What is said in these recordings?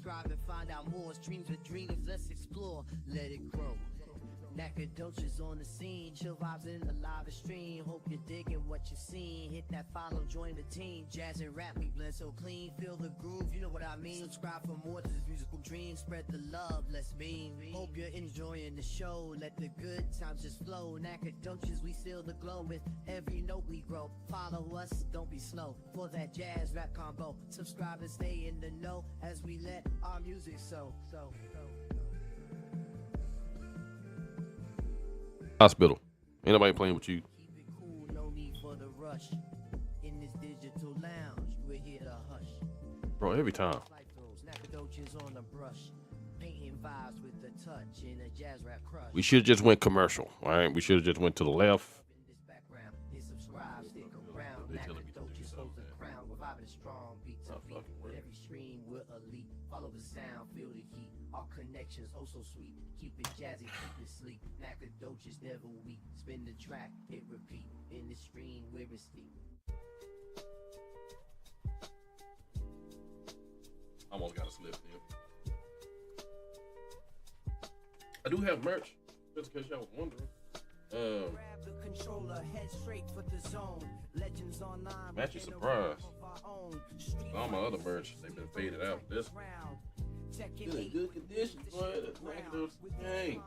subscribe and find out more. Streams with dreams, let's explore. Let it grow. Nacogdoches on the scene, chill vibes in the live stream. Hope you're digging what you're seeing. Hit that follow, join the team. Jazz and rap, we blend so clean. Feel the groove, you know what I mean. Subscribe for more to this musical dream. Spread the love, let's beam. Hope you're enjoying the show. Let the good times just flow. Nacogdoches, we seal the glow with every note we grow. Follow us, don't be slow for that jazz rap combo. Subscribe and stay in the know as we let our music sow. Hospital. Ain't nobody playing with you. Keep it cool, no need for the rush. In this digital lounge, we're here to hush. Bro, every time. Light throws, Nacogdoches on the brush. Painting vibes with the touch in a jazz rap crush. We should have just went commercial, all right? We should have just went to the left. In this background, hit subscribe, stick around. They telling me to do Nacogdoches holds the something. crown. We're vibing strong, beat to Not beat. fucking With work. every stream, we're elite. Follow the sound, feel the heat. Our connections, oh so sweet. Keep it jazzy, keep it sleek. Nacogdoches never weak. Spin the track, hit repeat. In the stream, we're steep. Almost got a slip there. I do have merch, just in case y'all was wondering. Grab the controller, head straight for the zone. Legends online. Match your surprise. All my other merch, they've been faded out. This still in good condition, boy. That's Nacogdoches gang.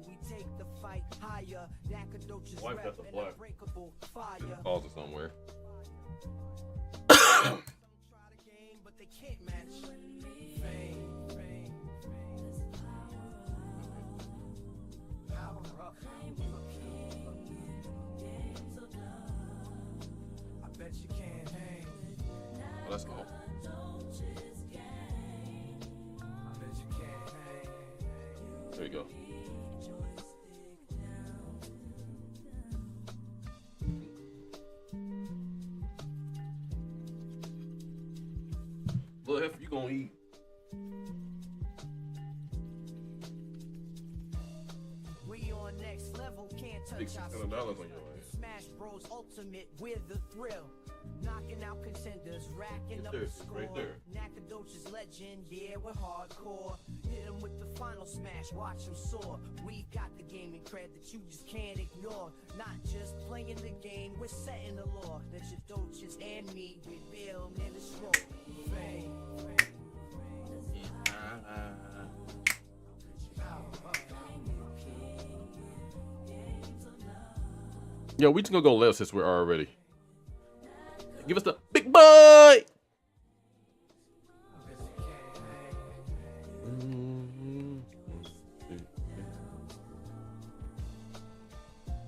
We take the fight higher. Nacogdoches Wife got rep the and black. unbreakable fire. Pause it somewhere. Some try the game, but they can't match fame. Power up. I bet you can't hang. Oh, that's all. I bet you can't hang. There you go. Little heifer, you gonna eat? We on next level, can't touch our $600 on your ass. Smash Bros Ultimate with the thrill. Knocking out contenders, racking up There, the score. right there. Nacogdoches legend, yeah, we're hardcore. Hit him with the final smash, watch him soar. We've got the gaming cred that you just can't ignore. Not just playing the game, we're setting the law. Nacogdoches and me, we build in the scroll. Fame. Yo, we just gonna go left since we're already. Give us the big boy.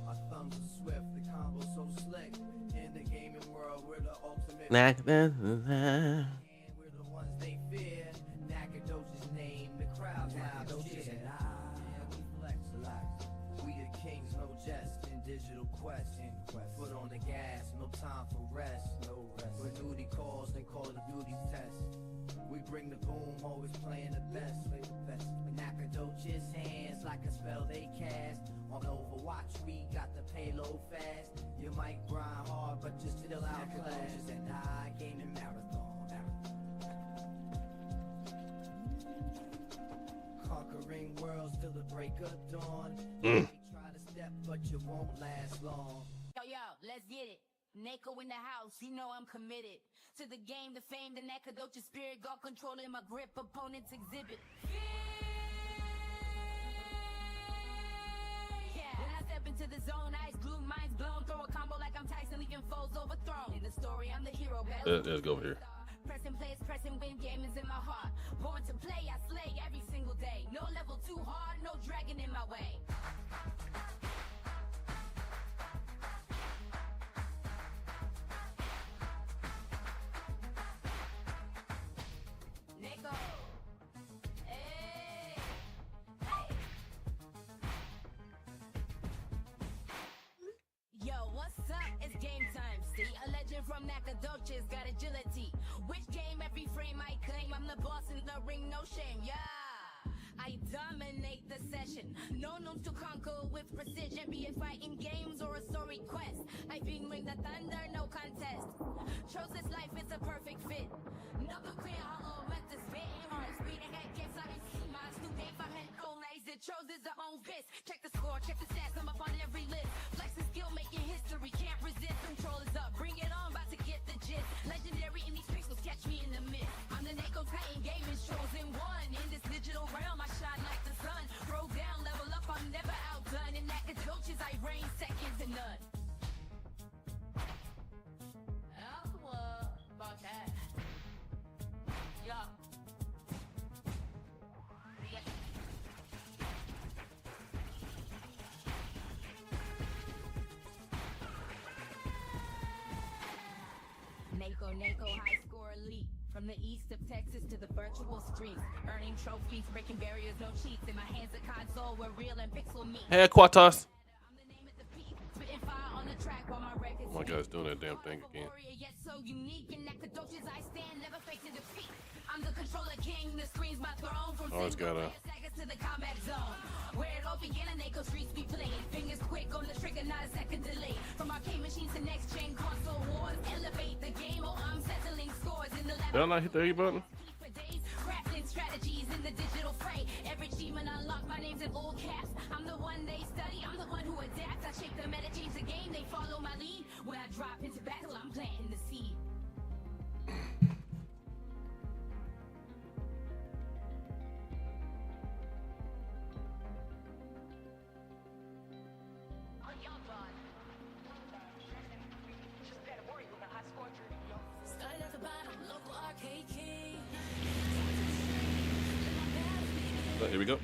Our thumbs are swift, the combo so slick. In the gaming world, we're the ultimate. Nacogdoches. We're the ones they fear. Nacogdoches name, the crowd loud. Yeah, we flex a lot. We the kings, no jest. In digital quest. Foot on the gas, no time for rest. When duty calls, they call it a duty test. We bring the boom, always playing the best. Nacogdoches hands like a spell they cast. On Overwatch, we got the payload fast. You might grind hard, but just still outclassed. And I gaming marathon. Conquering worlds till the break of dawn. You may try to step, but you won't last long. Yo, let's get it. Nako in the house, you know I'm committed to the game, the fame, the Nacogdoches spirit, God controlling my grip, opponents exhibit. Yeah, when I step into the zone, eyes glued, minds blown, throw a combo like I'm Tyson, leaving foes overthrown. In the story, I'm the hero. Let's go over here. Pressing plays, pressing win, game is in my heart. Born to play, I slay every single day. No level too hard, no dragon in my way. Nako. Hey. Hey. Yo, what's up? It's game time. See, a legend from Nacogdoches got agility. Which game, every frame I claim, I'm the boss in the ring, no shame. Yeah. I dominate the session. No known to conquer with precision, be it fighting games or a story quest. I bring the thunder, no contest. Chose this life, it's a perfect fit. Nothing clear, hollow, meant to spit. Hard speed ahead. Nico, high score elite. From the east of Texas to the virtual streets, earning trophies, breaking barriers, no cheats. In my hands, a console where real and pixel meet. Hey, Quatos. I'm the name of the beat, spitting fire on the track while my records. Oh my God, it's doing that damn thing again. Yet so unique in Nacogdoches, I stand, never facing defeat. I'm the controller king, the screen's my throne. From Oh, it's got a. to the combat zone. Where it all began and Naco streets be playing. Fingers quick on the trigger, not a second delay. From arcade machines to next gen console wars. Elevate the game, oh, I'm settling scores in the lab. Did I not hit the A button? Crafting strategies in the digital fray. Every achievement unlocked, my name's in all caps. I'm the one they study, I'm the one who adapts. I shape the meta, change the game, they follow my lead. When I drop into battle, I'm planting the seed. Oh, here we go.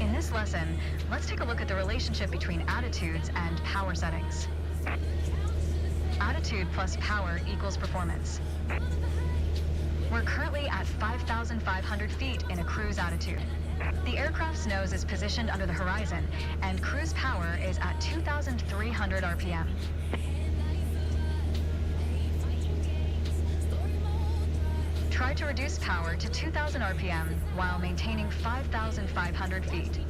In this lesson, let's take a look at the relationship between attitudes and power settings. Attitude plus power equals performance. We're currently at 5,500 feet in a cruise attitude. The aircraft's nose is positioned under the horizon, and cruise power is at 2,300 RPM. Try to reduce power to 2,000 RPM while maintaining 5,500 feet.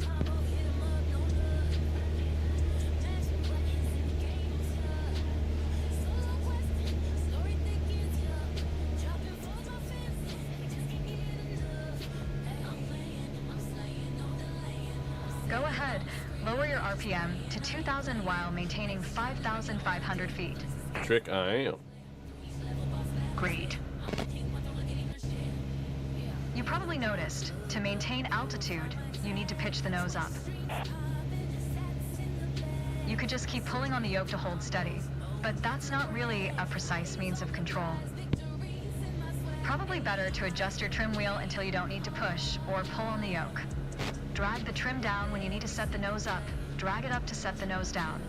Go ahead, lower your RPM to 2,000 while maintaining 5,500 feet. Trick, I am. Great. You probably noticed, to maintain altitude, you need to pitch the nose up. You could just keep pulling on the yoke to hold steady, but that's not really a precise means of control. Probably better to adjust your trim wheel until you don't need to push, or pull on the yoke. Drag the trim down when you need to set the nose up. Drag it up to set the nose down.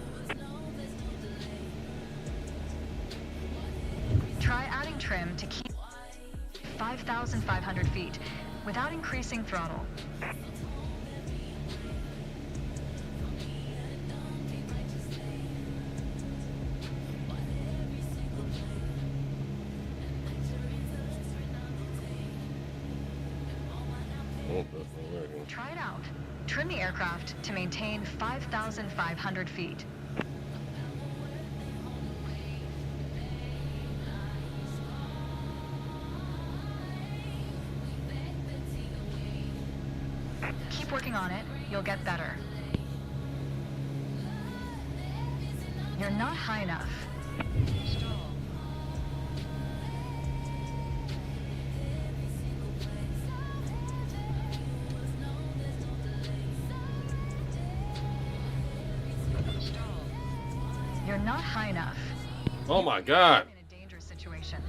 Try adding trim to keep 5,500 feet without increasing throttle. Try it out. Trim the aircraft to maintain 5,500 feet. Keep working on it, you'll get better. You're not high enough. You're not high enough. Oh my God. In a dangerous situation.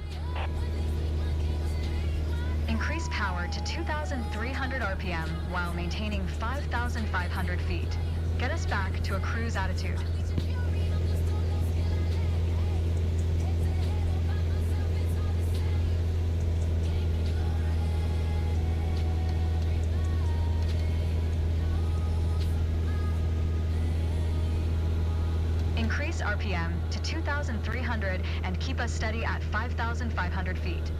Increase power to 2,300 RPM while maintaining 5,500 feet. Get us back to a cruise attitude. Increase RPM to 2,300 and keep us steady at 5,500 feet.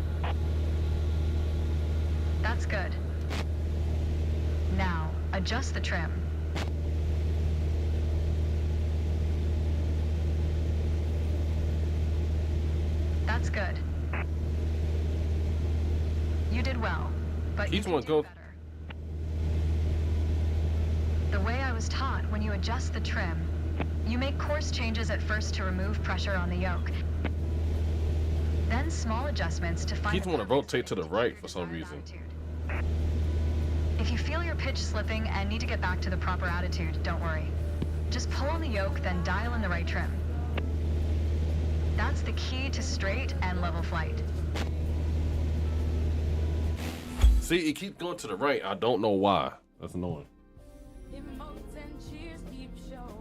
That's good. Now, adjust the trim. That's good. You did well, but you can do better. The way I was taught, when you adjust the trim, you make course changes at first to remove pressure on the yoke. Then small adjustments to find. Keith want to rotate to the right for some reason. If you feel your pitch slipping and need to get back to the proper attitude, don't worry. Just pull on the yoke, then dial in the right trim. That's the key to straight and level flight. See, it keeps going to the right. I don't know why. That's annoying. Emotes and cheers keep showing.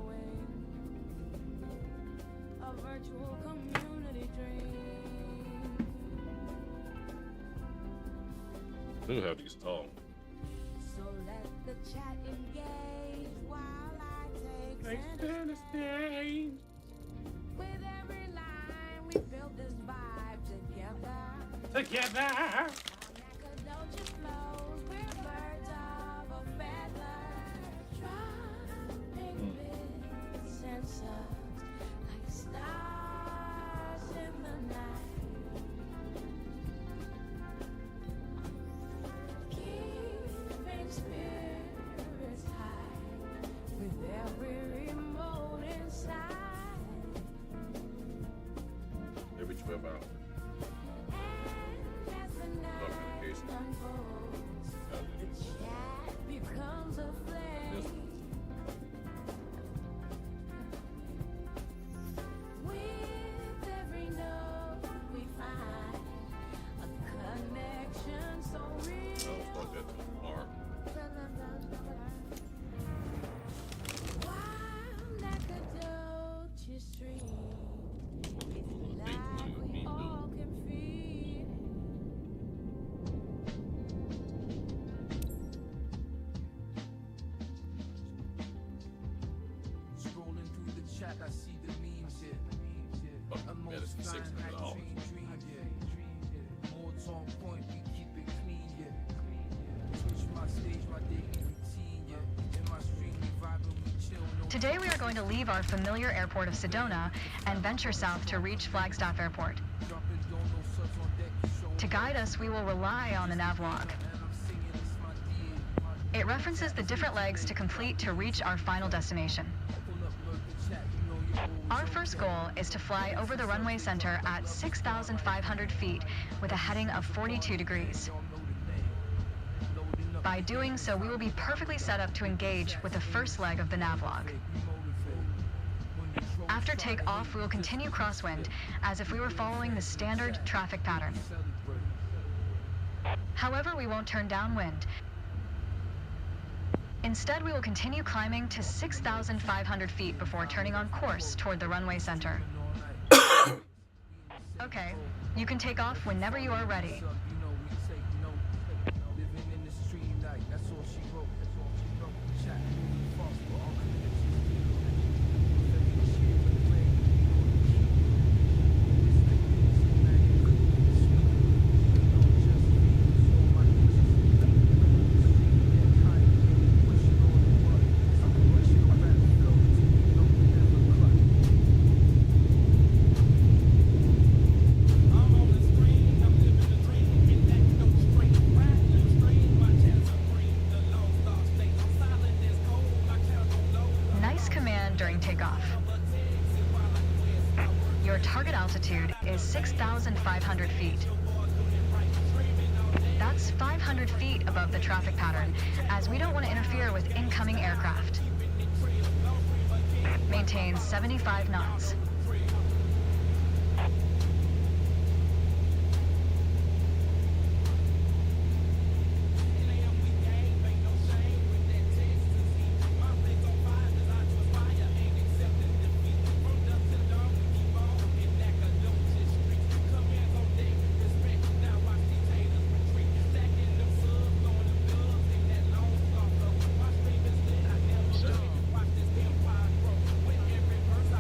do have these tall. So let the chat engage while I take center stage. With every line, we build this vibe together. Our Nacogdoches flows, we're birds of a feather. Dropping bits and subs like stars in the night. Keeping spirits high with every remote inside. Every 12 hours. And as the night unfolds, the chat becomes a flame. With every note we find a connection so real. I don't start that too far. While Nacogdoches stream, it's like we all can feel. Scrolling through the chat, I see the memes here. Medicine 6 is all. Boards on point, we keep it clean, yeah. Switch my stage, my daily routine, yeah. In my stream, we vibe and we chill, no. Today we are going to leave our familiar airport of Sedona and venture south to reach Flagstaff Airport. Dropping dono subs on deck, you show To guide us, we will rely on the navlog. and I'm singing, it's my dear. It references the different legs to complete to reach our final destination. Pull up, lurk the chat, you know you're always Our first goal is to fly over the runway center at 6,500 feet with a heading of 42 degrees. y'all know the name. Loading up, By doing so, we will be perfectly set up to engage with the first leg of the navlog. we motivate. When the trolls After try to takeoff, we will continue crosswind as if we were following the standard traffic pattern. celebrate. However, we won't turn downwind. Instead, we will continue climbing to 6,500 feet before turning on course toward the runway center. Okay, you can take off whenever you are ready. You know we take note. Living in the stream like that's all she wrote. That's all she wrote. Chat moving fast for all Nice command during takeoff. Your target altitude is 6,500 feet. That's 500 feet above the traffic pattern, as we don't want to interfere with incoming aircraft. Maintain 75 knots.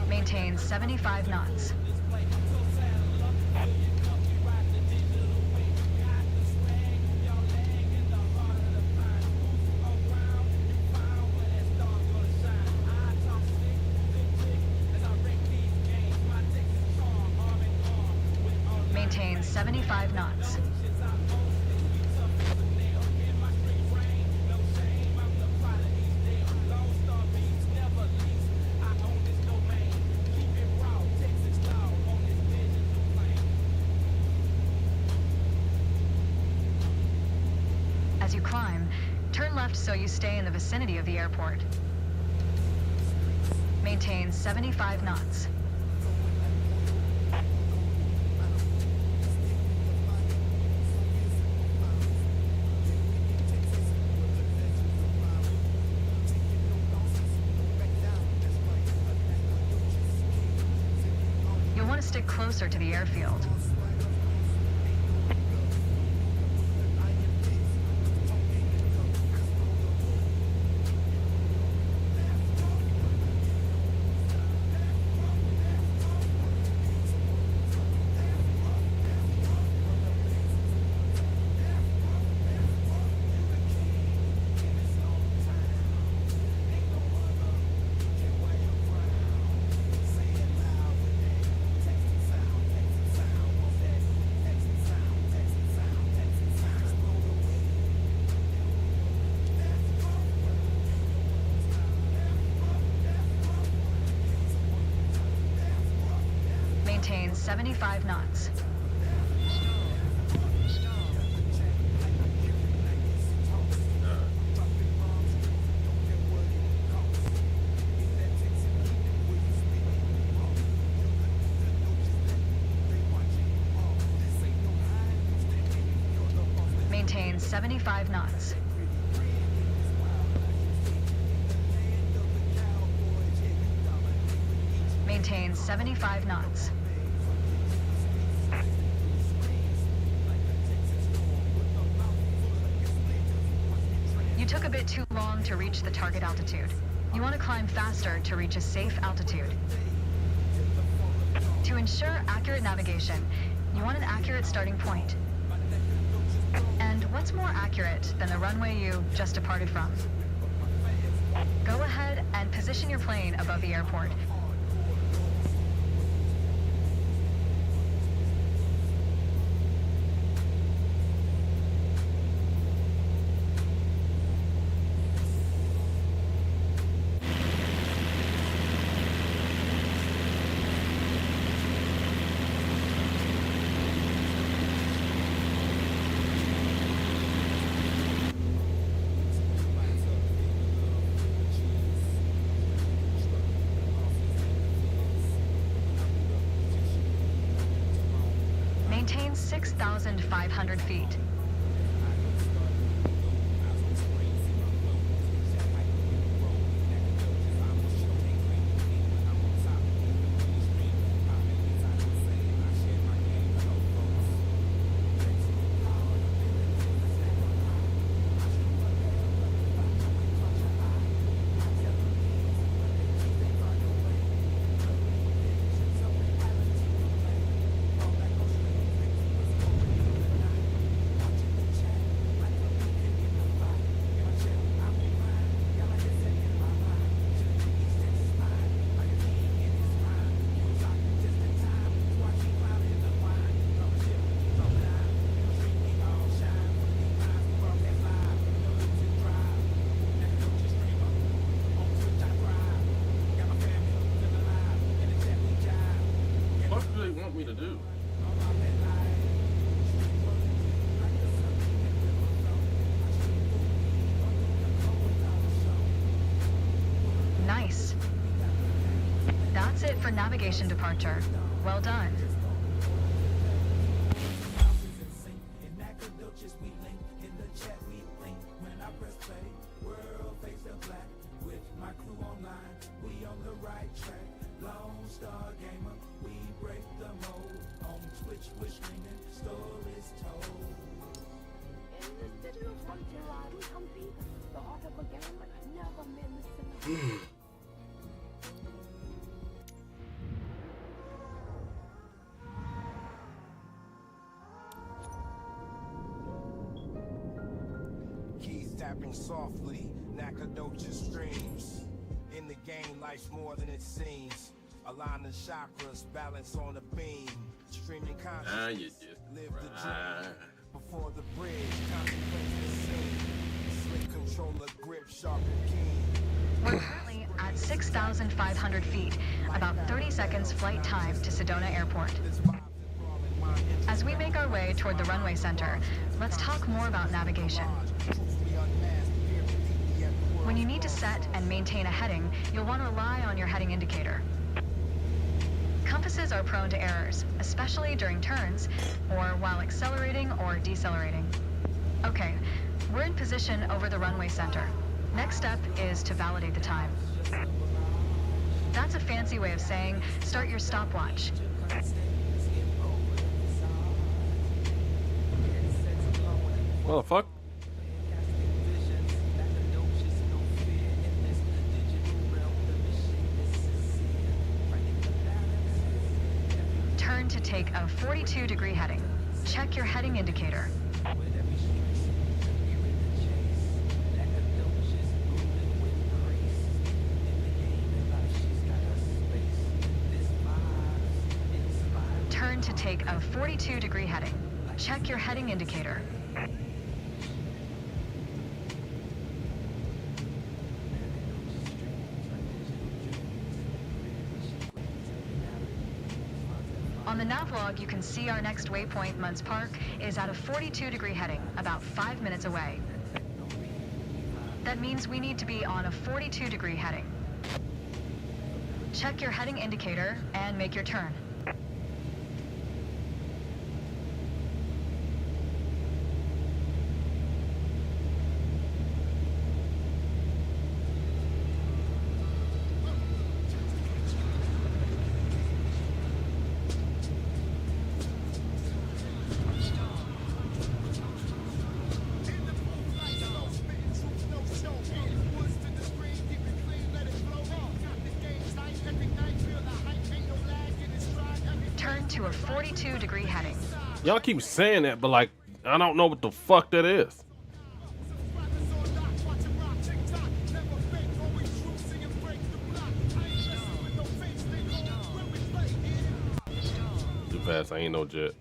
Maintain 75 knots. Maintain 75 knots. As you climb, turn left so you stay in the vicinity of the airport. Maintain 75 knots. You'll want to stick closer to the airfield. 75 knots. Maintain 75 knots. Maintain 75 knots. You took a bit too long to reach the target altitude. You want to climb faster to reach a safe altitude. To ensure accurate navigation, you want an accurate starting point. And what's more accurate than the runway you just departed from? Go ahead and position your plane above the airport. Maintain 6,500 feet. Me to do. Nice. That's it for navigation departure. Well done. Keys tapping softly, Nacogdoches streams. In the game, life's more than it seems. Align the chakras, balance on the beam. Streaming consciousness, live the dream. Before the bridge, contemplate the scene. Slick controller, grip sharp and keen. We're currently at 6,500 feet, about 30 seconds flight time to Sedona Airport. As we make our way toward the runway center, let's talk more about navigation. When you need to set and maintain a heading, you'll want to rely on your heading indicator. Compasses are prone to errors, especially during turns or while accelerating or decelerating. Okay, we're in position over the runway center. Next step is to validate the time. That's a fancy way of saying start your stopwatch. What the fuck? Turn to take a 42-degree heading. Check your heading indicator. Turn to take a 42-degree heading. Check your heading indicator. On On the navlog, you can see our next waypoint, Munds Park, is at a 42-degree heading, about 5 minutes away. That means we need to be on a 42-degree heading. Check your heading indicator and make your turn. To a 42-degree heading. Y'all keep saying that, but like, I don't know what the fuck that is. Too fast, I ain't no jet.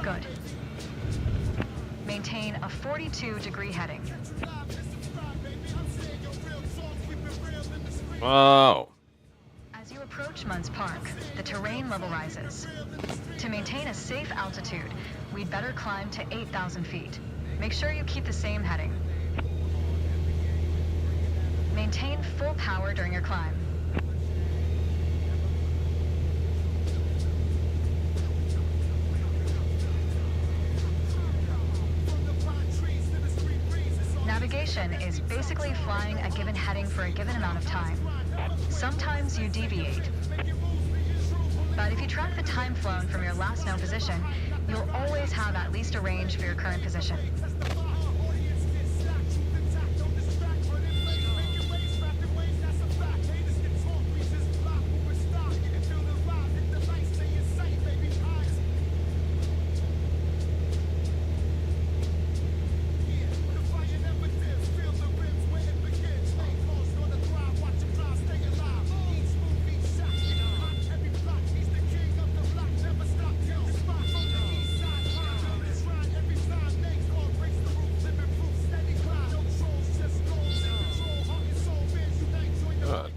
Good. Maintain a 42-degree heading. Oh. As you approach Munds Park, the terrain level rises. To maintain a safe altitude, we'd better climb to 8,000 feet. Make sure you keep the same heading. Maintain full power during your climb. Navigation is basically flying a given heading for a given amount of time. Sometimes you deviate. But if you track the time flown from your last known position, you'll always have at least a range for your current position.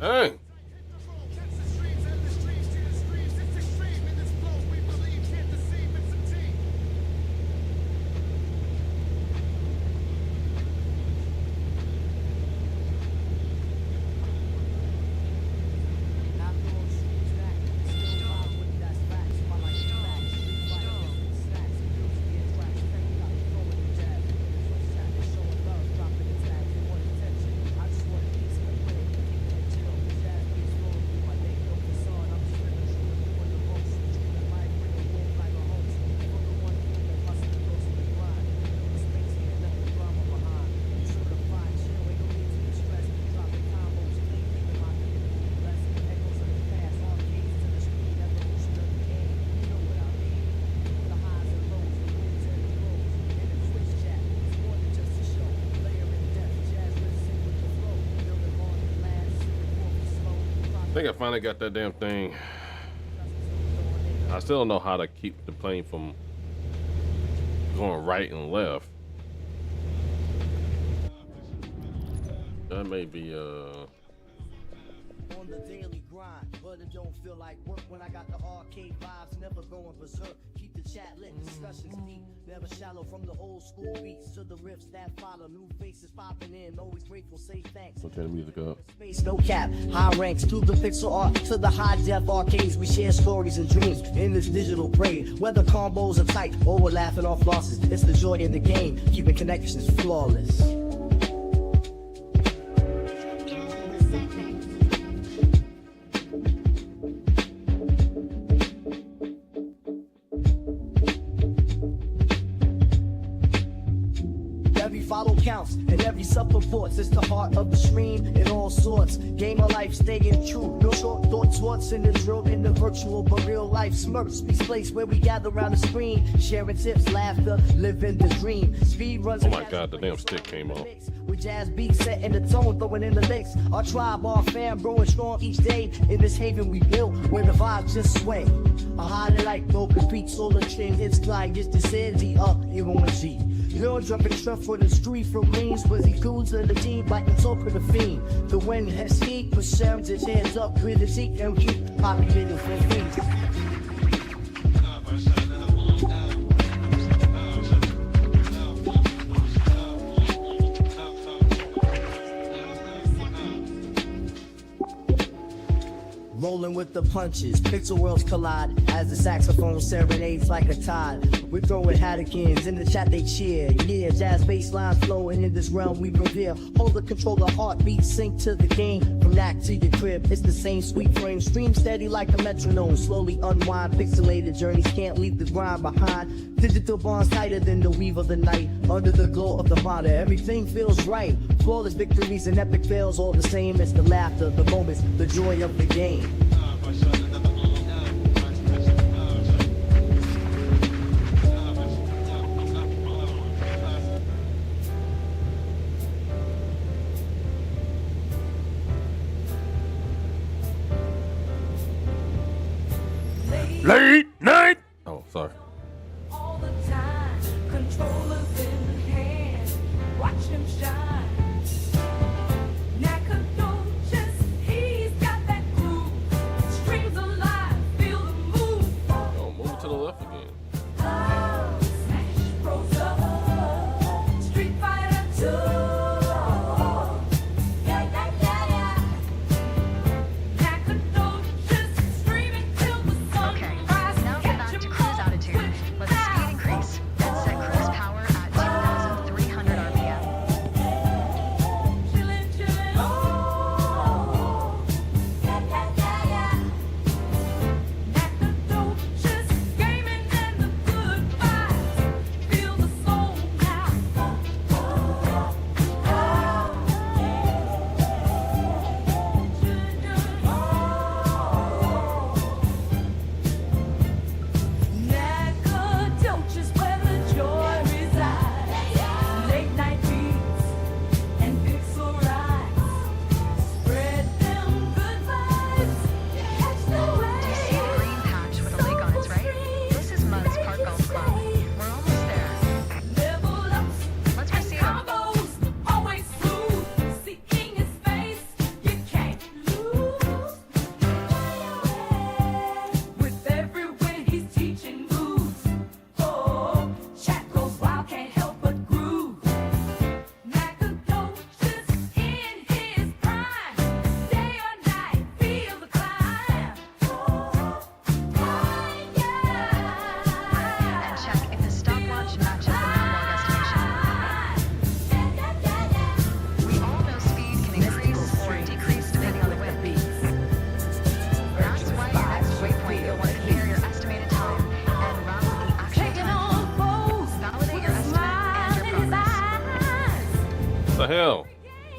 Dang. I think I finally got that damn thing. I still don't know how to keep the plane from going right and left. That may be on the daily grind, but it don't feel like work when I got the arcade vibes, never going berserk. Keep the chat lit, discussions deep, never shallow. From the old school beats to the riffs that follow, new faces popping in, always grateful, say thanks. So turn the music up. Space, no cap, high ranks, to the pixel art, to the high def arcades. We share stories and dreams in this digital parade. Whether combos are tight or we're laughing off losses, it's the joy in the game, keeping connections flawless. Follow counts and every sub reports. It's the heart of the stream in all sorts. Game of life staying true. No short thoughts, what's in the drill, in the virtual but real life smirks. Speaks place where we gather around the screen, sharing tips, laughter, living the dream. Speed runs. Oh my god, the damn stick came off. With jazz beats setting the tone, throwing in the licks. Our tribe, our fam, growing strong each day. In this haven we built, where the vibes just sway. A highlight like no compete, solar chain hits glide, just the city up, you won't see. You're jumping stuff for the street from Greens, was he cool to the team, like the talk of the fiend. The wind has heat, but Sam's his hands up, critic and keep populating for things. with the punches. Pixel worlds collide as the saxophone serenades like a tide. We're throwing Haddikins in the chat, they cheer. Yeah, jazz bass lines flowing in this realm we revere. Hold the control of heartbeat, sync to the game. From Knack to your crib, it's the same sweet frame. Stream steady like a metronome. Slowly unwind, pixelated journeys can't leave the grind behind. Digital bonds tighter than the weave of the night. Under the glow of the Vada, everything feels right. Flawless victories and epic fails, all the same. It's the laughter, the moments, the joy of the game. Late night. Oh, sorry. All the time, controllers in hand, watch him shine. Nacogdoches, he's got that groove. Streams alive, feel the move. Oh, move to the left again. Oh, Smash Bros. Street Fighter 2. Yeah, yeah, yeah, yeah. Nacogdoches, streaming till the sun Okay, rises. now get back to cruise altitude. Let the speed increase and set cruise power at 2,300 RPM. Chillin', chillin', oh, yeah, yeah, yeah, yeah. Nacogdoches, gaming and the good vibes. Feel the soul now. Nacogdoches, where the joy resides. Late night beats and pixel rides. Spread them good vibes. Catch the Do you see the green patch with a lake on its right? This is Mudd's Park Golf Club. We're almost there. Level ups Let's and proceed. combos, always smooth. Seeking his face, you can't lose. With every win, he's teaching moves. Oh, chat goes wild, can't help but groove. Nacogdoches in his prime. Day or night, feel the climb. Yeah. And check if the stopwatch matches the Moonwalk estimation. We all know speed can increase or decrease depending on the wind. That's why your next waypoint you'll want to compare your estimated time and route with the actual Taking time. on pose Validate with your a estimate smile and in your his progress. eyes. What the hell?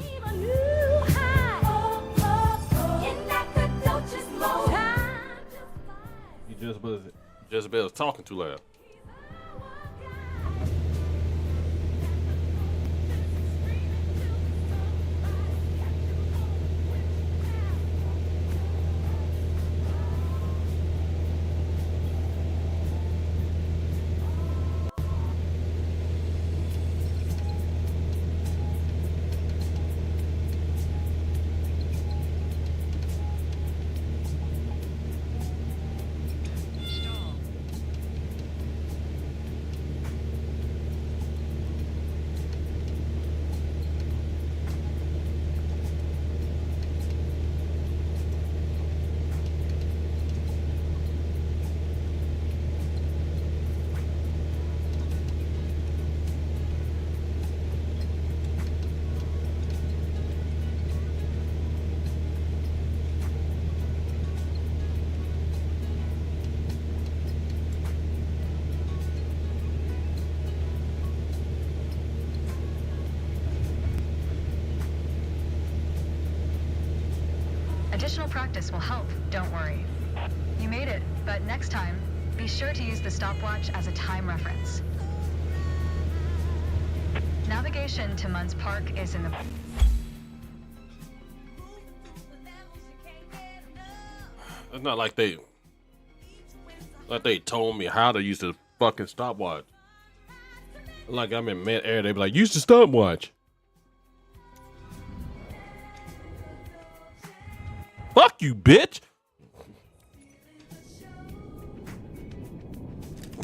Gave a new high. In Nacogdoches mode. You Jezebel's talking too loud. Additional practice will help, don't worry. You made it, but next time, be sure to use the stopwatch as a time reference. Navigation to Mudd's Park is in the... It's not like they told me how to use the fucking stopwatch. Like I'm in mid-air, they be like, use the stopwatch. Fuck you, bitch.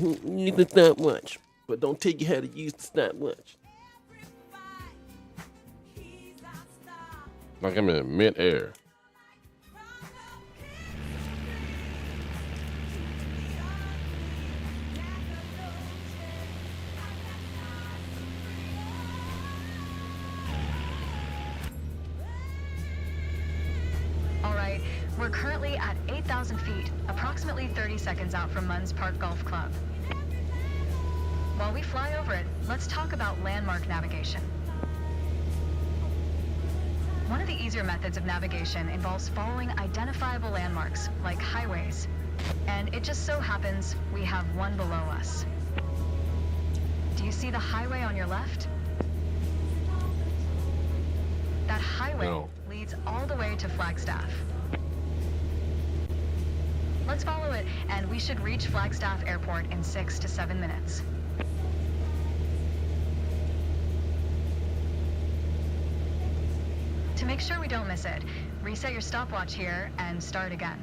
Use the stopwatch, but don't tell you how to use the stopwatch. Like I'm in mid-air. We're currently at 8,000 feet, approximately 30 seconds out from Munns Park Golf Club. While we fly over it, let's talk about landmark navigation. One of the easier methods of navigation involves following identifiable landmarks, like highways. And it just so happens we have one below us. Do you see the highway on your left? That highway leads all the way to Flagstaff. Let's follow it, and we should reach Flagstaff Airport in 6 to 7 minutes. To make sure we don't miss it, reset your stopwatch here and start again.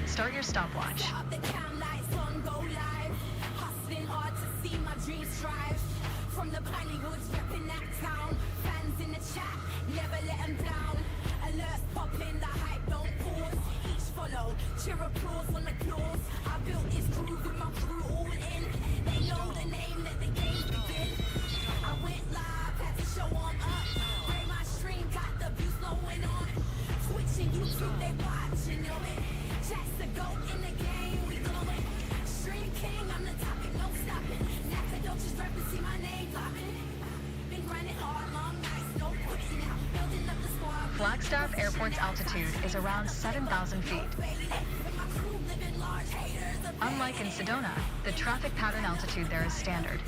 Start your stopwatch. From the Piney Woods, repping that town. Fans in the chat, never let them down. Alerts popping, the hype don't pause. Each follow, cheer applause on the claws. I built this groove with my crew all in. They know the name, let the game begin. I went live, had to show on up. Pray my stream, got the views flowing on. Twitch and YouTube, they watching, know it. Jack's the GOAT in the game, we glowing. Stream king, I'm the topic, no stopping. Nacogdoches repping, see my name popping. Been grinding hard, long nights, no quitting now. Building up the squad. Flagstaff Airport's altitude is around 7,000 feet. Unlike in Sedona, the traffic pattern altitude there is standard.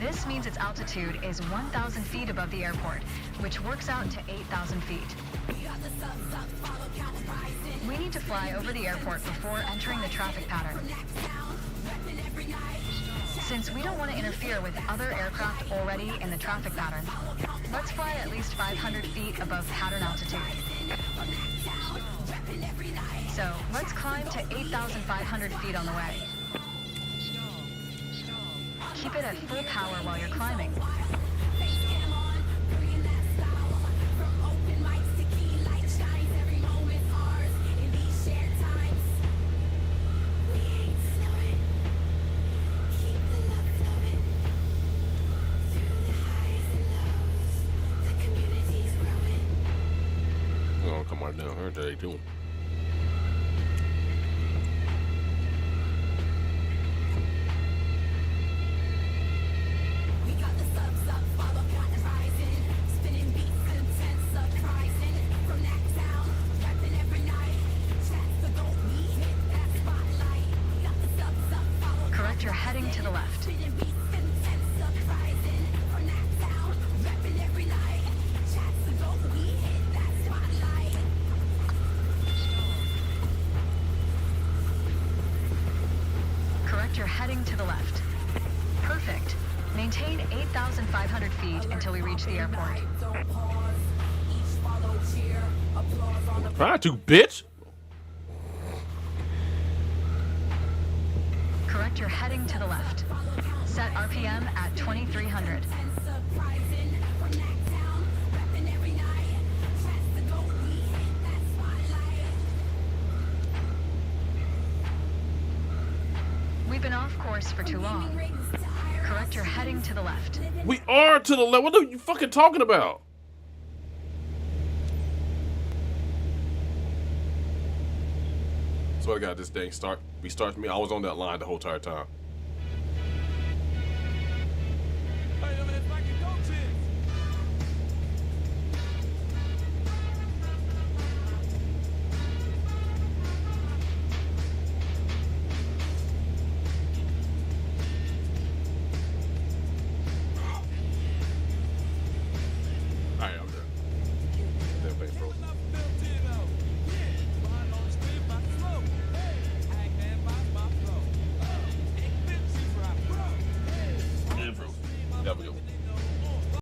This means its altitude is 1,000 feet above the airport, which works out to 8,000 feet. We need to fly over the airport before entering the traffic pattern. Since we don't want to interfere with other aircraft already in the traffic pattern, let's fly at least 500 feet above pattern altitude. So let's climb to 8,500 feet on the way. Keep it at full power while you're climbing. Oh, come on down here today too. Correct your heading to the left. Correct your heading to the left. Perfect. Maintain 8,500 feet until we reach the airport. Try to, bitch. Correct your heading to the left. Set RPM at 2,300. We've been off course for too long. Correct your heading to the left. We are to the left. What are you fucking talking about? So I got this thing restarts me. I was on that line the whole entire time.